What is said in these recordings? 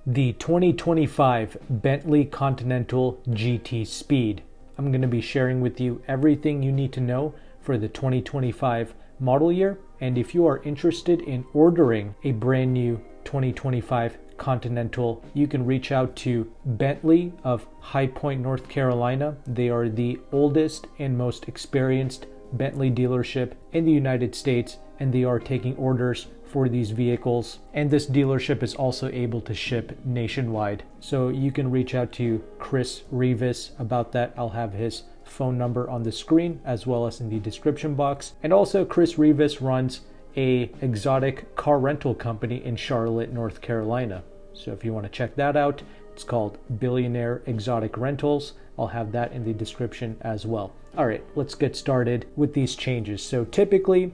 the 2025 Bentley Continental GT Speed. I'm going to be sharing with you everything you need to know for the 2025 model year. And if you are interested in ordering a brand new 2025 Continental, you can reach out to Bentley of High Point, North Carolina. They are the oldest and most experienced Bentley dealership in the United States, and they are taking orders for these vehicles. And this dealership is also able to ship nationwide. So you can reach out to Chris Rivas about that. I'll have his phone number on the screen as well as in the description box. And also Chris Rivas runs a exotic car rental company in Charlotte, North Carolina. So if you want to check that out, it's called Billionaire Exotic Rentals. I'll have that in the description as well. All right, let's get started with these changes. So typically,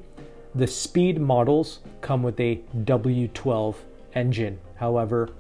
the Speed models come with a W12 engine. However,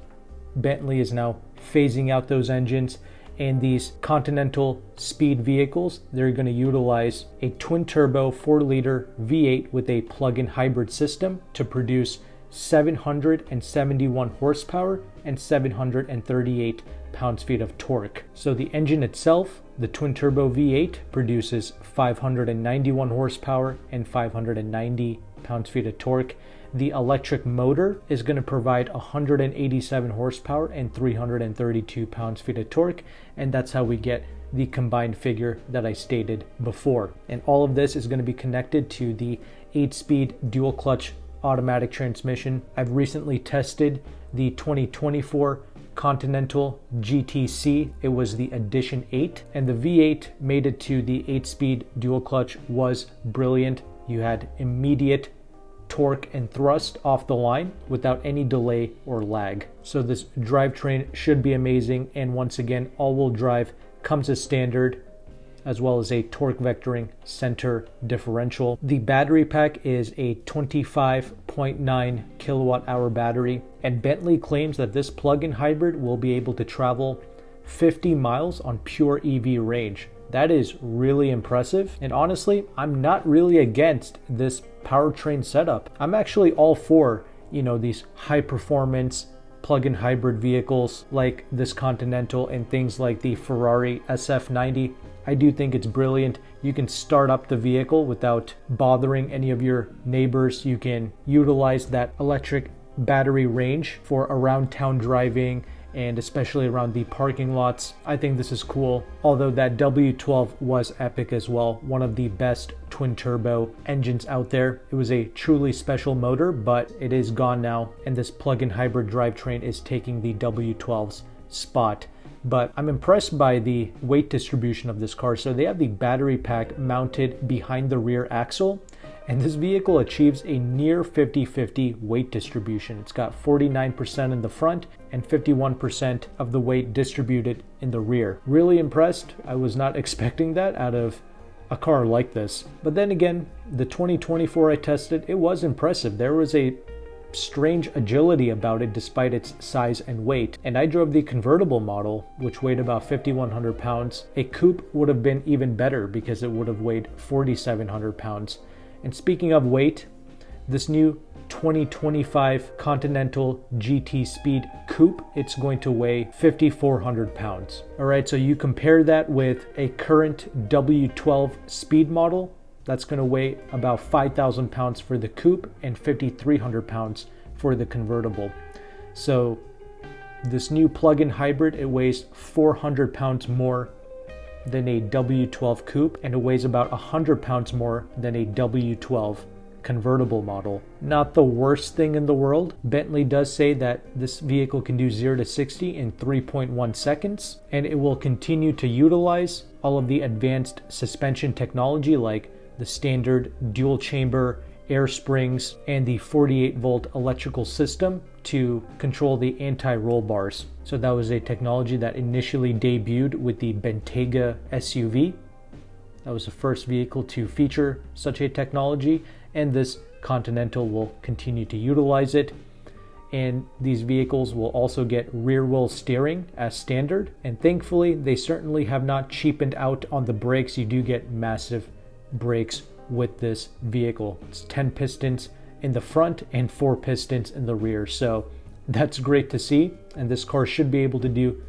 Bentley is now phasing out those engines, and these Continental Speed vehicles, they're going to utilize a twin-turbo 4-liter V8 with a plug-in hybrid system to produce 771 horsepower and 738 pounds-feet of torque. So the engine itself, the twin-turbo V8, produces 591 horsepower and 590 pounds-feet of torque. The electric motor is going to provide 187 horsepower and 332 pounds-feet of torque, and that's how we get the combined figure that I stated before. And all of this is going to be connected to the 8-speed dual-clutch automatic transmission. I've recently tested the 2024 Continental GTC. It was the Edition 8, and the V8 made it to the 8-speed dual clutch was brilliant. You had immediate torque and thrust off the line without any delay or lag. So this drivetrain should be amazing, and once again, all-wheel drive comes as standard, as well as a torque vectoring center differential. The battery pack is a 25.9 kilowatt hour battery, and Bentley claims that this plug-in hybrid will be able to travel 50 miles on pure EV range. That is really impressive, and honestly, I'm not really against this powertrain setup. I'm actually all for, these high performance plug-in hybrid vehicles like this Continental and things like the Ferrari SF90. I do think it's brilliant. You can start up the vehicle without bothering any of your neighbors. You can utilize that electric battery range for around town driving and especially around the parking lots. I think this is cool. Although that W12 was epic as well. One of the best twin turbo engines out there. It was a truly special motor, but it is gone now, and this plug-in hybrid drivetrain is taking the W12's spot. But I'm impressed by the weight distribution of this car. So they have the battery pack mounted behind the rear axle, and this vehicle achieves a near 50-50 weight distribution. It's got 49% in the front and 51% of the weight distributed in the rear. Really impressed. I was not expecting that out of a car like this. But then again, the 2024 I tested, it was impressive. There was a strange agility about it despite its size and weight. And I drove the convertible model, which weighed about 5,100 pounds. A coupe would have been even better because it would have weighed 4,700 pounds. And speaking of weight, this new 2025 Continental GT Speed Coupe, it's going to weigh 5,400 pounds. All right, so you compare that with a current W12 Speed model, that's going to weigh about 5,000 pounds for the coupe and 5,300 pounds for the convertible. So this new plug-in hybrid, it weighs 400 pounds more than a W12 coupe, and it weighs about 100 pounds more than a W12 convertible model. Not the worst thing in the world. Bentley does say that this vehicle can do 0 to 60 in 3.1 seconds, and it will continue to utilize all of the advanced suspension technology like the standard dual chamber air springs and the 48 volt electrical system to control the anti-roll bars. So that was a technology that initially debuted with the Bentayga SUV. That was the first vehicle to feature such a technology, and this Continental will continue to utilize it. And these vehicles will also get rear wheel steering as standard, and thankfully they certainly have not cheapened out on the brakes. You do get massive brakes with this vehicle. It's 10 pistons in the front and 4 pistons in the rear, so that's great to see, and this car should be able to do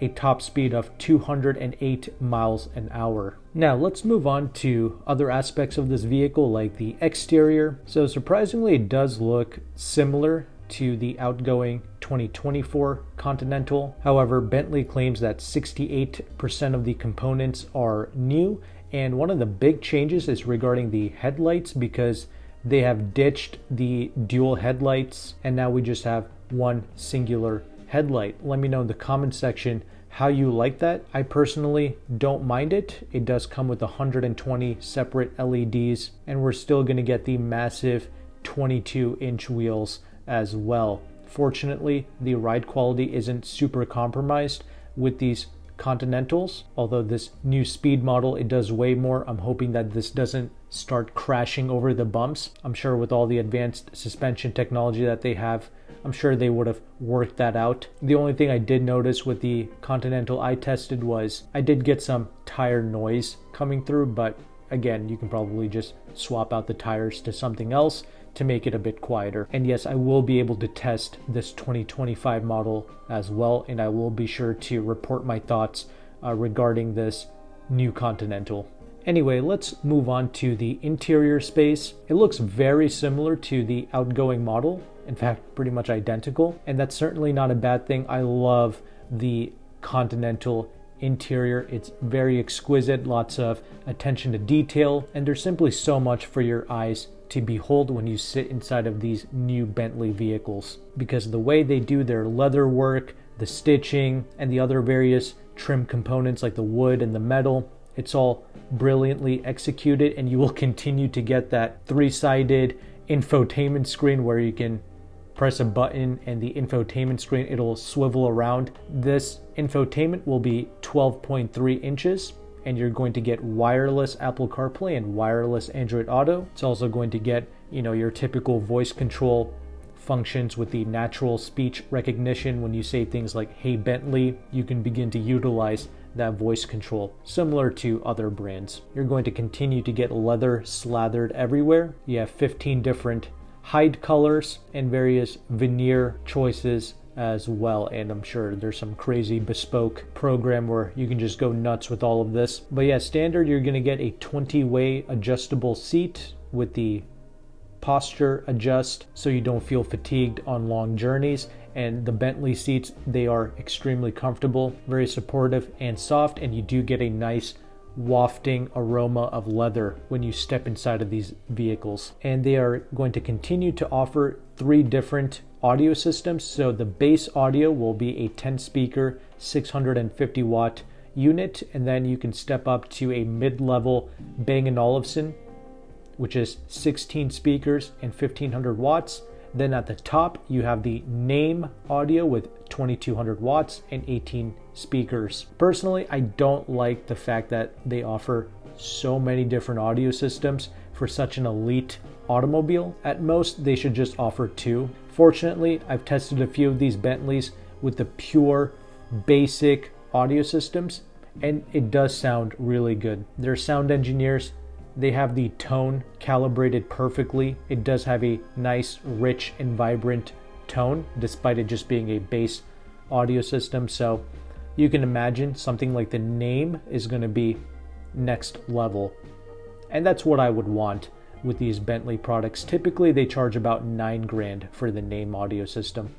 a top speed of 208 miles an hour. Now let's move on to other aspects of this vehicle, like the exterior. So surprisingly, it does look similar to the outgoing 2024 Continental. However, Bentley claims that 68% of the components are new, and one of the big changes is regarding the headlights, because they have ditched the dual headlights and now we just have one singular headlight. Let me know in the comment section how you like that. I personally don't mind it. It does come with 120 separate LEDs, and we're still going to get the massive 22-inch wheels as well. Fortunately, the ride quality isn't super compromised with these Continentals. Although this new speed model, it does way more. I'm hoping that this doesn't start crashing over the bumps. I'm sure with all the advanced suspension technology that they have, I'm sure they would have worked that out. The only thing I did notice with the Continental I tested was I did get some tire noise coming through, but again, you can probably just swap out the tires to something else to make it a bit quieter. And yes, I will be able to test this 2025 model as well, and I will be sure to report my thoughts regarding this new Continental. Anyway, let's move on to the interior space. It looks very similar to the outgoing model. In fact, pretty much identical, and that's certainly not a bad thing. I love the Continental interior. It's very exquisite, lots of attention to detail, and there's simply so much for your eyes to behold when you sit inside of these new Bentley vehicles, because the way they do their leather work, the stitching, and the other various trim components like the wood and the metal, it's all brilliantly executed, and you will continue to get that three-sided infotainment screen where you can press a button and the infotainment screen, it'll swivel around. This infotainment will be 12.3 inches, and you're going to get wireless Apple CarPlay and wireless Android Auto. It's also going to get, your typical voice control functions with the natural speech recognition. When you say things like, "Hey Bentley," you can begin to utilize that voice control, similar to other brands. You're going to continue to get leather slathered everywhere. You have 15 different hide colors and various veneer choices as well, and I'm sure there's some crazy bespoke program where you can just go nuts with all of this. But yeah, standard, you're going to get a 20-way adjustable seat with the posture adjust so you don't feel fatigued on long journeys. And the Bentley seats, they are extremely comfortable, very supportive and soft, and you do get a nice wafting aroma of leather when you step inside of these vehicles. And they are going to continue to offer 3 different audio systems. So the base audio will be a 10 speaker 650 watt unit, and then you can step up to a mid-level Bang & Olufsen, which is 16 speakers and 1500 watts. Then at the top you have the Name audio with 2200 watts and 18 speakers. Personally, I don't like the fact that they offer so many different audio systems for such an elite automobile. At most, they should just offer 2. Fortunately, I've tested a few of these Bentleys with the pure basic audio systems, and it does sound really good. Their sound engineers, they have the tone calibrated perfectly. It does have a nice, rich, and vibrant tone, despite it just being a base audio system. So you can imagine something like the Name is going to be next level. And that's what I would want with these Bentley products. Typically, they charge about $9,000 for the Name audio system,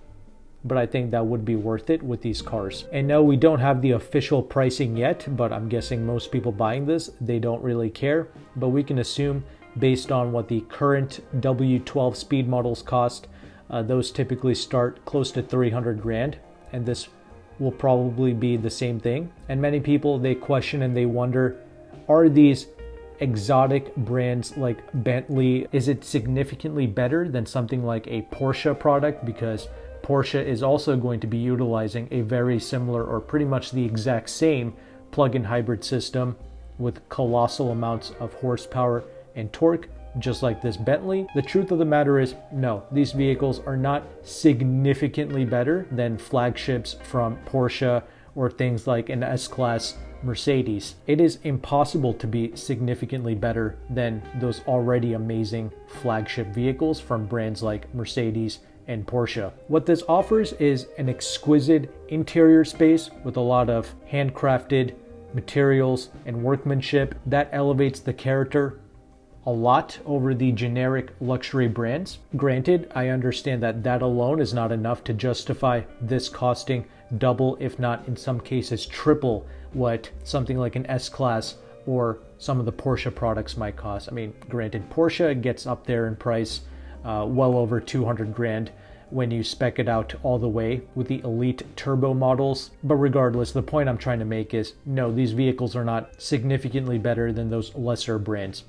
but I think that would be worth it with these cars. And no, we don't have the official pricing yet, but I'm guessing most people buying this, they don't really care. But we can assume, based on what the current W12 speed models cost, those typically start close to $300,000, and this will probably be the same thing. And many people, they question and they wonder, are these exotic brands like Bentley, is it significantly better than something like a Porsche product? Because Porsche is also going to be utilizing a very similar, or pretty much the exact same, plug-in hybrid system with colossal amounts of horsepower and torque, just like this Bentley. The truth of the matter is, no, these vehicles are not significantly better than flagships from Porsche or things like an S-Class Mercedes. It is impossible to be significantly better than those already amazing flagship vehicles from brands like Mercedes and Porsche. What this offers is an exquisite interior space with a lot of handcrafted materials and workmanship that elevates the character a lot over the generic luxury brands. Granted, I understand that that alone is not enough to justify this costing double, if not in some cases triple, what something like an S-Class or some of the Porsche products might cost. I mean, granted, Porsche gets up there in price, well over 200 grand when you spec it out all the way with the elite turbo models. But regardless, the point I'm trying to make is, no, these vehicles are not significantly better than those lesser brands.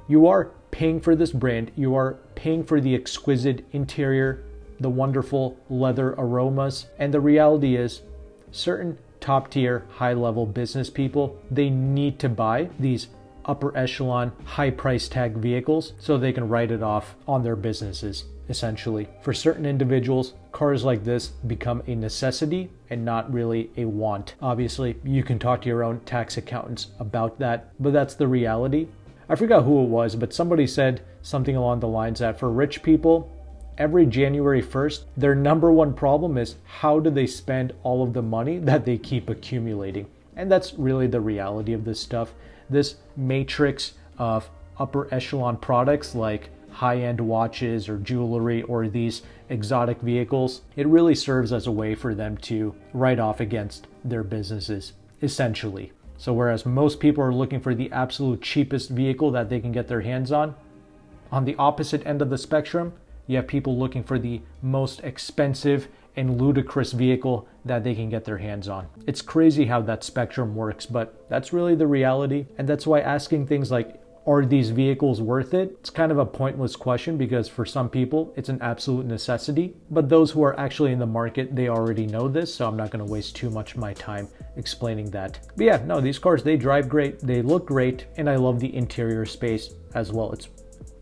You are paying for this brand, you are paying for the exquisite interior, the wonderful leather aromas, and the reality is, certain top tier, high level business people, they need to buy these upper echelon, high price tag vehicles so they can write it off on their businesses, essentially. For certain individuals, cars like this become a necessity and not really a want. Obviously, you can talk to your own tax accountants about that, but that's the reality. I forgot who it was, but somebody said something along the lines that for rich people, every January 1st, their number one problem is how do they spend all of the money that they keep accumulating? And that's really the reality of this stuff. This matrix of upper echelon products like high-end watches or jewelry or these exotic vehicles, it really serves as a way for them to write off against their businesses, essentially. So whereas most people are looking for the absolute cheapest vehicle that they can get their hands on the opposite end of the spectrum, you have people looking for the most expensive and ludicrous vehicle that they can get their hands on. It's crazy how that spectrum works, but that's really the reality. And that's why asking things like, are these vehicles worth it? It's kind of a pointless question because for some people, it's an absolute necessity. But those who are actually in the market, they already know this, so I'm not going to waste too much of my time explaining that. But yeah, no, these cars, they drive great, they look great, and I love the interior space as well. It's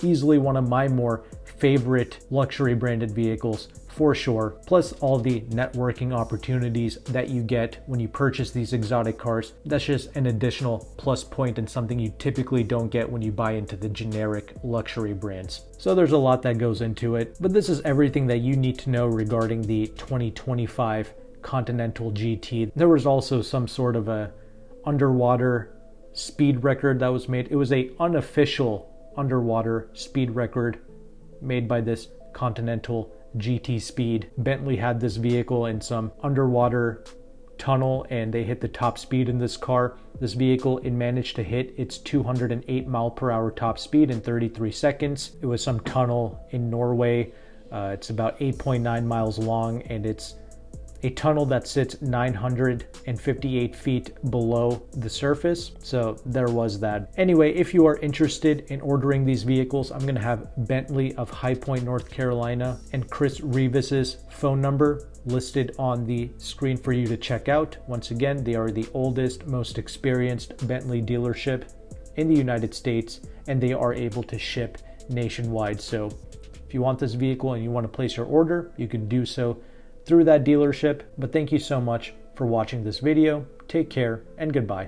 easily one of my more favorite luxury branded vehicles for sure. Plus all the networking opportunities that you get when you purchase these exotic cars. That's just an additional plus point and something you typically don't get when you buy into the generic luxury brands. So there's a lot that goes into it, but this is everything that you need to know regarding the 2025 Continental GT. There was also some sort of a underwater speed record that was made. It was a unofficial underwater speed record made by this Continental GT Speed. Bentley had this vehicle in some underwater tunnel and they hit the top speed in this car. This vehicle, it managed to hit its 208 mile per hour top speed in 33 seconds. It was some tunnel in Norway. It's about 8.9 miles long and it's a tunnel that sits 958 feet below the surface. So there was that. Anyway, if you are interested in ordering these vehicles, I'm going to have Bentley of High Point, North Carolina and Chris Rivas's phone number listed on the screen for you to check out. Once again, they are the oldest, most experienced Bentley dealership in the United States, and they are able to ship nationwide. So if you want this vehicle and you want to place your order, you can do so through that dealership. But thank you so much for watching this video. Take care and goodbye.